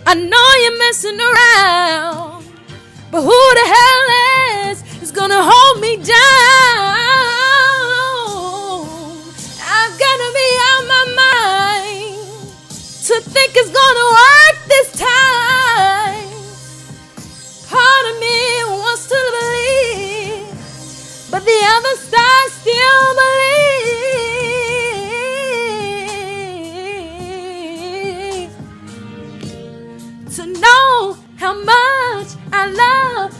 I know you're messing around, but who the hell is gonna hold me down? I've gotta be out my mind to think it's gonna work this time. Part of me wants to believe, but the other side still believes. To know how much I love